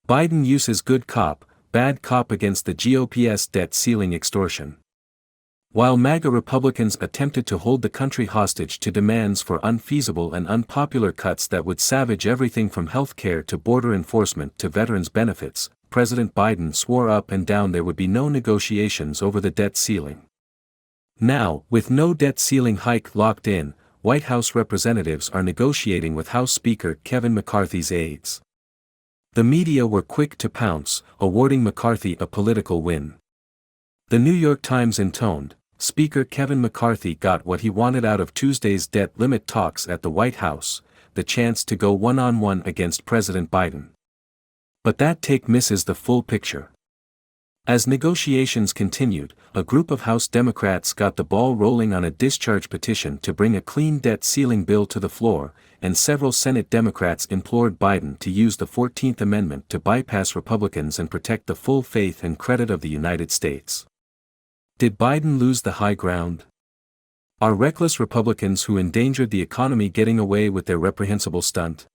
Biden uses good cop, bad cop against the GOP's debt ceiling extortion. While MAGA Republicans attempted to hold the country hostage to demands for unfeasible and unpopular cuts that would savage everything from health care to border enforcement to veterans' benefits, President Biden swore up and down there would be no negotiations over the debt ceiling. Now, with no debt ceiling hike locked in, White House representatives are negotiating with House Speaker Kevin McCarthy's aides. The media were quick to pounce, awarding McCarthy a political win. The New York Times intoned, Speaker Kevin McCarthy got what he wanted out of Tuesday's debt limit talks at the White House, the chance to go one-on-one against President Biden. But that take misses the full picture. As negotiations continued, a group of House Democrats got the ball rolling on a discharge petition to bring a clean debt ceiling bill to the floor, and several Senate Democrats implored Biden to use the 14th Amendment to bypass Republicans and protect the full faith and credit of the United States. Did Biden lose the high ground? Are reckless Republicans who endangered the economy getting away with their reprehensible stunt?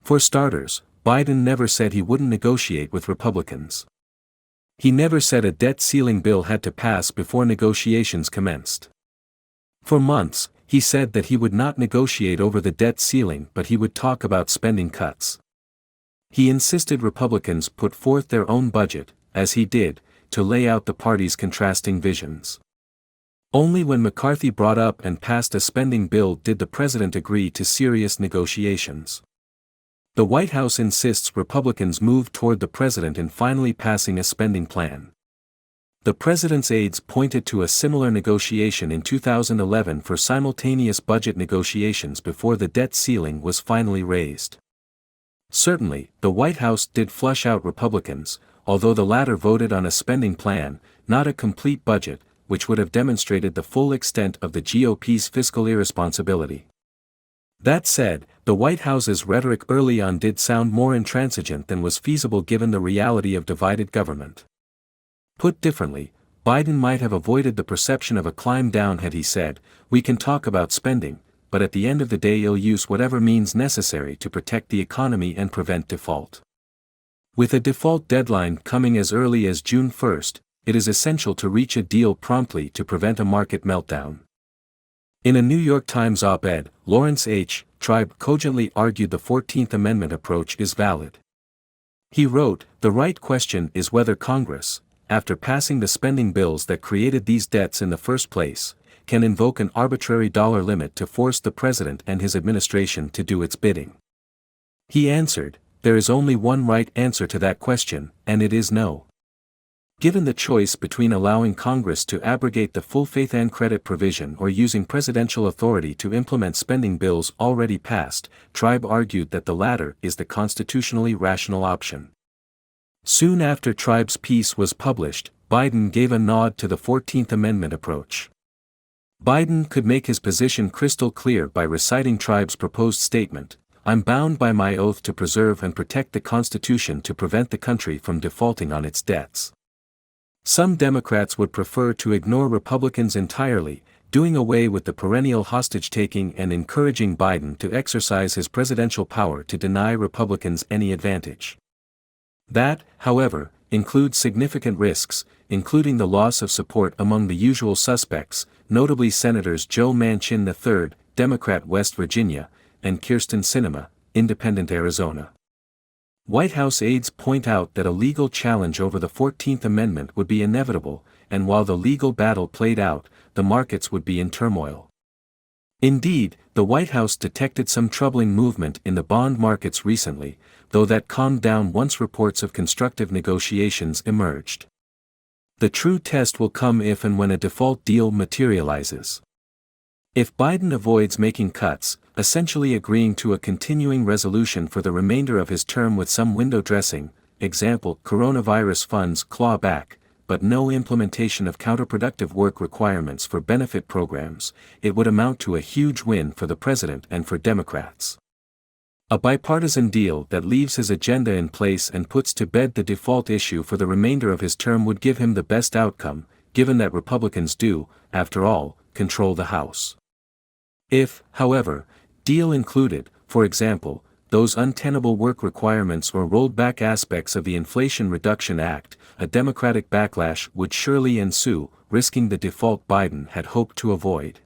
For starters, Biden never said he wouldn't negotiate with Republicans. He never said a debt ceiling bill had to pass before negotiations commenced. For months, he said that he would not negotiate over the debt ceiling but he would talk about spending cuts. He insisted Republicans put forth their own budget, as he did, to lay out the party's contrasting visions. Only when McCarthy brought up and passed a spending bill did the president agree to serious negotiations. The White House insists Republicans move toward the president in finally passing a spending plan. The president's aides pointed to a similar negotiation in 2011 for simultaneous budget negotiations before the debt ceiling was finally raised. Certainly, the White House did flush out Republicans, although the latter voted on a spending plan, not a complete budget, which would have demonstrated the full extent of the GOP's fiscal irresponsibility. That said, the White House's rhetoric early on did sound more intransigent than was feasible given the reality of divided government. Put differently, Biden might have avoided the perception of a climb down had he said, "We can talk about spending, but at the end of the day you'll use whatever means necessary to protect the economy and prevent default." With a default deadline coming as early as June 1, it is essential to reach a deal promptly to prevent a market meltdown. In a New York Times op-ed, Lawrence H. Tribe cogently argued the 14th Amendment approach is valid. He wrote, "The right question is whether Congress, after passing the spending bills that created these debts in the first place, can invoke an arbitrary dollar limit to force the president and his administration to do its bidding." He answered, "There is only one right answer to that question, and it is no." Given the choice between allowing Congress to abrogate the full faith and credit provision or using presidential authority to implement spending bills already passed, Tribe argued that the latter is the constitutionally rational option. Soon after Tribe's piece was published, Biden gave a nod to the 14th Amendment approach. Biden could make his position crystal clear by reciting Tribe's proposed statement, "I'm bound by my oath to preserve and protect the Constitution to prevent the country from defaulting on its debts." Some Democrats would prefer to ignore Republicans entirely, doing away with the perennial hostage-taking and encouraging Biden to exercise his presidential power to deny Republicans any advantage. That, however, includes significant risks, including the loss of support among the usual suspects, notably Senators Joe Manchin III, Democrat West Virginia, and Kyrsten Sinema, Independent Arizona. White House aides point out that a legal challenge over the 14th Amendment would be inevitable, and while the legal battle played out, the markets would be in turmoil. Indeed, the White House detected some troubling movement in the bond markets recently, though that calmed down once reports of constructive negotiations emerged. The true test will come if and when a default deal materializes. If Biden avoids making cuts, essentially agreeing to a continuing resolution for the remainder of his term with some window dressing, example coronavirus funds claw back, but no implementation of counterproductive work requirements for benefit programs, it would amount to a huge win for the president and for Democrats. A bipartisan deal that leaves his agenda in place and puts to bed the default issue for the remainder of his term would give him the best outcome, given that Republicans do, after all, control the House. If, however, deal included, for example, those untenable work requirements or rolled back aspects of the Inflation Reduction Act, a Democratic backlash would surely ensue, risking the default Biden had hoped to avoid.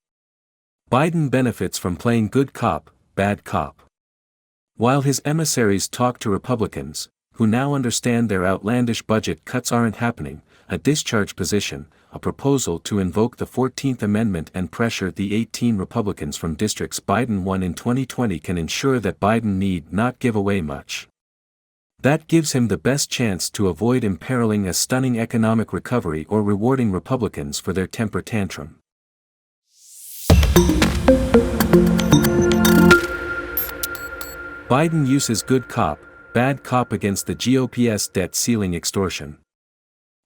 Biden benefits from playing good cop, bad cop. While his emissaries talk to Republicans, who now understand their outlandish budget cuts aren't happening, a discharge position, a proposal to invoke the 14th Amendment and pressure the 18 Republicans from districts Biden won in 2020 can ensure that Biden need not give away much. That gives him the best chance to avoid imperiling a stunning economic recovery or rewarding Republicans for their temper tantrum. Biden uses good cop, bad cop against the GOP's debt ceiling extortion.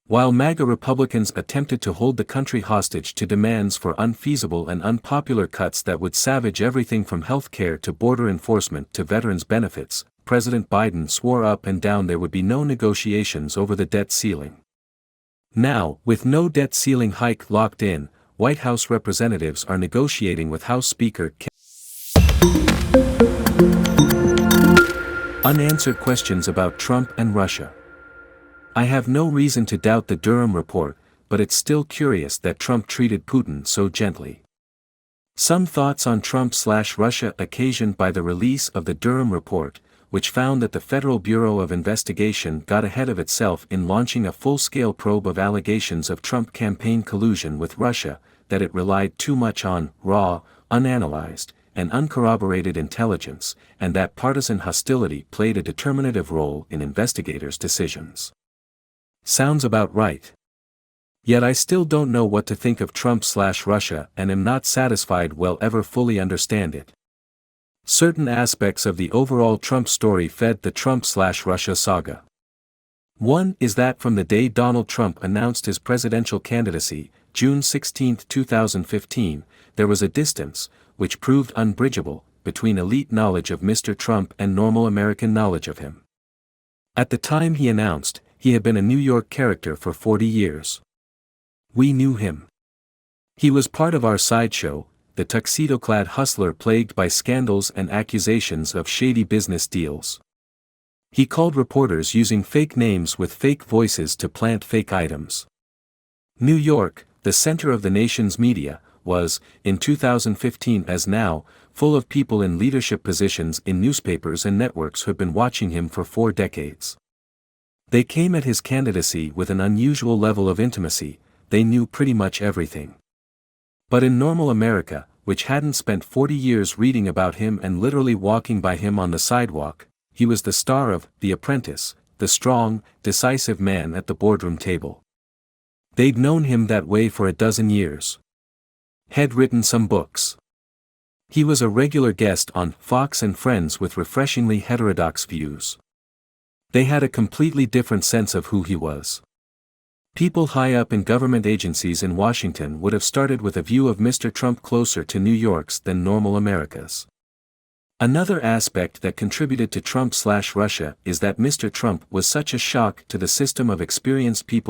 While MAGA Republicans attempted to hold the country hostage to demands for unfeasible and unpopular cuts that would savage everything from health care to border enforcement to veterans' benefits, President Biden swore up and down there would be no negotiations over the debt ceiling. Now, with no debt ceiling hike locked in, White House representatives are negotiating with House Speaker Unanswered questions about Trump and Russia. I have no reason to doubt the Durham report, but it's still curious that Trump treated Putin so gently. Some thoughts on Trump/Russia occasioned by the release of the Durham report, which found that the Federal Bureau of Investigation got ahead of itself in launching a full-scale probe of allegations of Trump campaign collusion with Russia, that it relied too much on raw, unanalyzed, and uncorroborated intelligence, and that partisan hostility played a determinative role in investigators' decisions. Sounds about right. Yet I still don't know what to think of Trump/Russia and am not satisfied we'll ever fully understand it. Certain aspects of the overall Trump story fed the Trump/Russia saga. One is that from the day Donald Trump announced his presidential candidacy, June 16, 2015, there was a distance, which proved unbridgeable, between elite knowledge of Mr. Trump and normal American knowledge of him. At the time he announced, he had been a New York character for 40 years. We knew him. He was part of our sideshow, the tuxedo-clad hustler plagued by scandals and accusations of shady business deals. He called reporters using fake names with fake voices to plant fake items. New York, the center of the nation's media, was, in 2015 as now, full of people in leadership positions in newspapers and networks who had been watching him for 4 decades. They came at his candidacy with an unusual level of intimacy, they knew pretty much everything. But in normal America, which hadn't spent 40 years reading about him and literally walking by him on the sidewalk, he was the star of The Apprentice, the strong, decisive man at the boardroom table. They'd known him that way for a dozen years. Had written some books. He was a regular guest on Fox and Friends with refreshingly heterodox views. They had a completely different sense of who he was. People high up in government agencies in Washington would have started with a view of Mr. Trump closer to New York's than normal America's. Another aspect that contributed to Trump/Russia is that Mr. Trump was such a shock to the system of experienced people